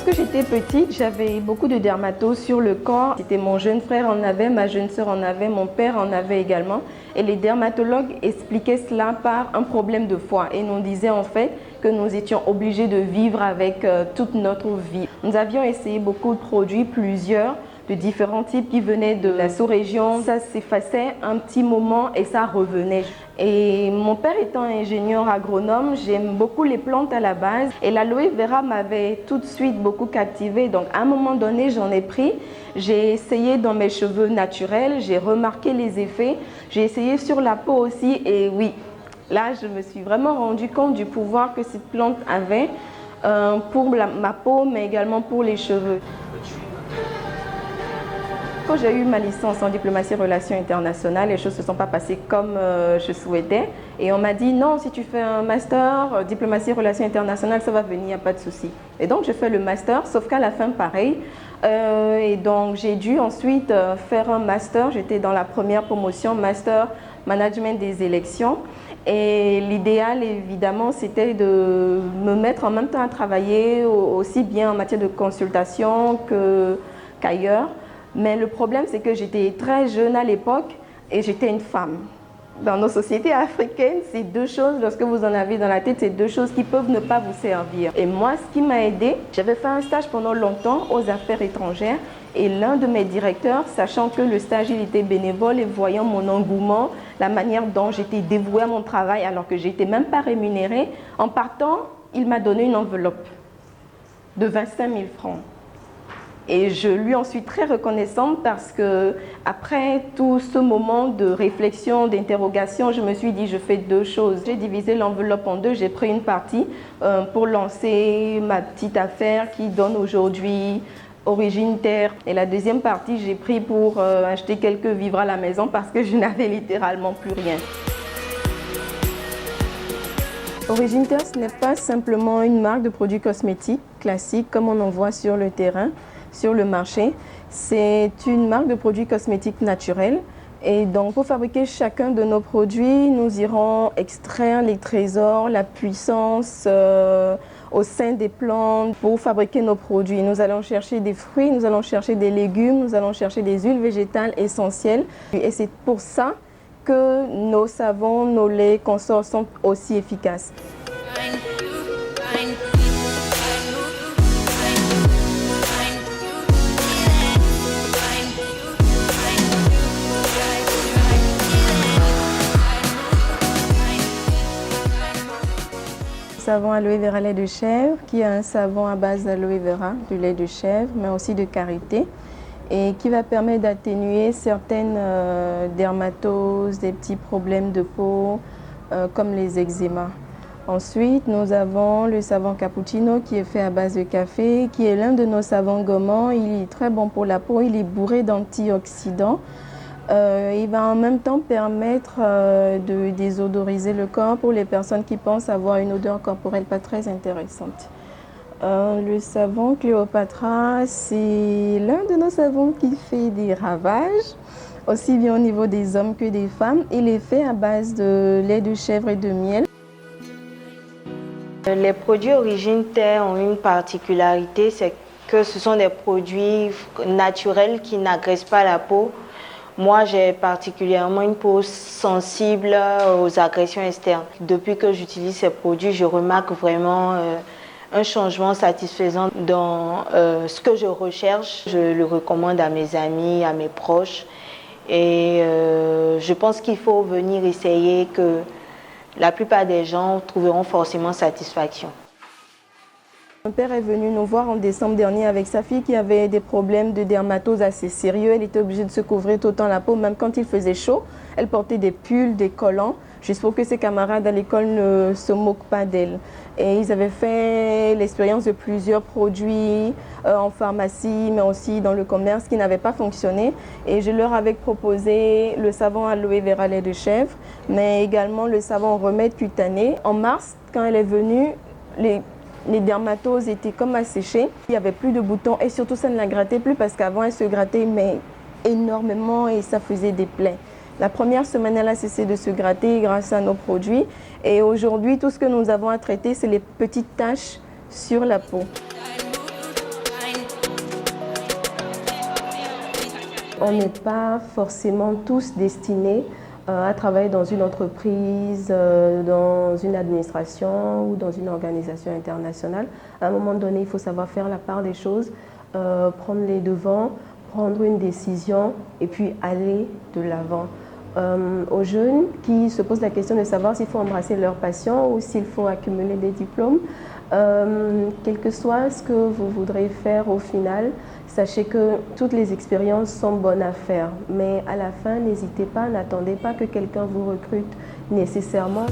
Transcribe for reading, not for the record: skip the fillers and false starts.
Lorsque j'étais petite, j'avais beaucoup de dermatose sur le corps. C'était mon jeune frère en avait, ma jeune sœur en avait, mon père en avait également. Et les dermatologues expliquaient cela par un problème de foie et nous disaient en fait que nous étions obligés de vivre avec toute notre vie. Nous avions essayé beaucoup de produits, plusieurs, de différents types qui venaient de la sous-région. Ça s'effaçait un petit moment et ça revenait. Et mon père étant ingénieur agronome, j'aime beaucoup les plantes à la base. Et l'aloe vera m'avait tout de suite beaucoup captivée. Donc à un moment donné, j'en ai pris. J'ai essayé dans mes cheveux naturels, j'ai remarqué les effets. J'ai essayé sur la peau aussi et oui, là je me suis vraiment rendu compte du pouvoir que cette plante avait pour ma peau, mais également pour les cheveux. Quand j'ai eu ma licence en diplomatie et relations internationales, les choses ne se sont pas passées comme je souhaitais. Et on m'a dit non, si tu fais un master diplomatie et relations internationales, ça va venir, il n'y a pas de souci. Et donc j'ai fait le master, sauf qu'à la fin, pareil. Et donc j'ai dû ensuite faire un master. J'étais dans la première promotion, master management des élections. Et l'idéal, évidemment, c'était de me mettre en même temps à travailler aussi bien en matière de consultation qu'ailleurs. Mais le problème, c'est que j'étais très jeune à l'époque et j'étais une femme. Dans nos sociétés africaines, c'est deux choses, lorsque vous en avez dans la tête, c'est deux choses qui peuvent ne pas vous servir. Et moi, ce qui m'a aidée, j'avais fait un stage pendant longtemps aux affaires étrangères et l'un de mes directeurs, sachant que le stage il était bénévole et voyant mon engouement, la manière dont j'étais dévouée à mon travail alors que je n'étais même pas rémunérée, en partant, il m'a donné une enveloppe de 25 000 francs. Et je lui en suis très reconnaissante parce que après tout ce moment de réflexion, d'interrogation, je me suis dit je fais deux choses. J'ai divisé l'enveloppe en deux, j'ai pris une partie pour lancer ma petite affaire qui donne aujourd'hui Origine Terre. Et la deuxième partie, j'ai pris pour acheter quelques vivres à la maison parce que je n'avais littéralement plus rien. Origine Terre, ce n'est pas simplement une marque de produits cosmétiques classiques comme on en voit sur le terrain, sur le marché. C'est une marque de produits cosmétiques naturels. Et donc, pour fabriquer chacun de nos produits, nous irons extraire les trésors, la puissance au sein des plantes pour fabriquer nos produits. Nous allons chercher des fruits, nous allons chercher des légumes, nous allons chercher des huiles végétales essentielles. Et c'est pour ça que nos savons, nos laits consorts sont aussi efficaces. Savon aloe vera lait de chèvre, qui est un savon à base d'aloe vera, du lait de chèvre, mais aussi de karité, et qui va permettre d'atténuer certaines dermatoses, des petits problèmes de peau, comme les eczémas. Ensuite, nous avons le savon cappuccino qui est fait à base de café, qui est l'un de nos savons gommants. Il est très bon pour la peau, il est bourré d'antioxydants. Il va en même temps permettre de désodoriser le corps pour les personnes qui pensent avoir une odeur corporelle pas très intéressante. Le savon Cléopatra, c'est l'un de nos savons qui fait des ravages, aussi bien au niveau des hommes que des femmes. Il est fait à base de lait de chèvre et de miel. Les produits Origine Terre ont une particularité, c'est que ce sont des produits naturels qui n'agressent pas la peau. Moi, j'ai particulièrement une peau sensible aux agressions externes. Depuis que j'utilise ces produits, je remarque vraiment un changement satisfaisant dans ce que je recherche. Je le recommande à mes amis, à mes proches. Et je pense qu'il faut venir essayer, que la plupart des gens trouveront forcément satisfaction. Mon père est venu nous voir en décembre dernier avec sa fille qui avait des problèmes de dermatose assez sérieux. Elle était obligée de se couvrir tout le temps la peau, même quand il faisait chaud. Elle portait des pulls, des collants, juste pour que ses camarades à l'école ne se moquent pas d'elle. Et ils avaient fait l'expérience de plusieurs produits en pharmacie, mais aussi dans le commerce qui n'avaient pas fonctionné. Et je leur avais proposé le savon aloe vera lait de chèvre, mais également le savon remède cutané. En mars, quand elle est venue, les dermatoses étaient comme asséchées, il n'y avait plus de boutons et surtout ça ne la grattait plus parce qu'avant elle se grattait mais énormément et ça faisait des plaies. La première semaine, elle a cessé de se gratter grâce à nos produits et aujourd'hui tout ce que nous avons à traiter c'est les petites taches sur la peau. on n'est pas forcément tous destinés à travailler dans une entreprise, dans une administration ou dans une organisation internationale. À un moment donné, il faut savoir faire la part des choses, prendre les devants, prendre une décision et puis aller de l'avant. Aux jeunes qui se posent la question de savoir s'il faut embrasser leur passion ou s'il faut accumuler des diplômes, quel que soit ce que vous voudrez faire au final, sachez que toutes les expériences sont bonnes à faire. Mais à la fin, n'hésitez pas, n'attendez pas que quelqu'un vous recrute nécessairement.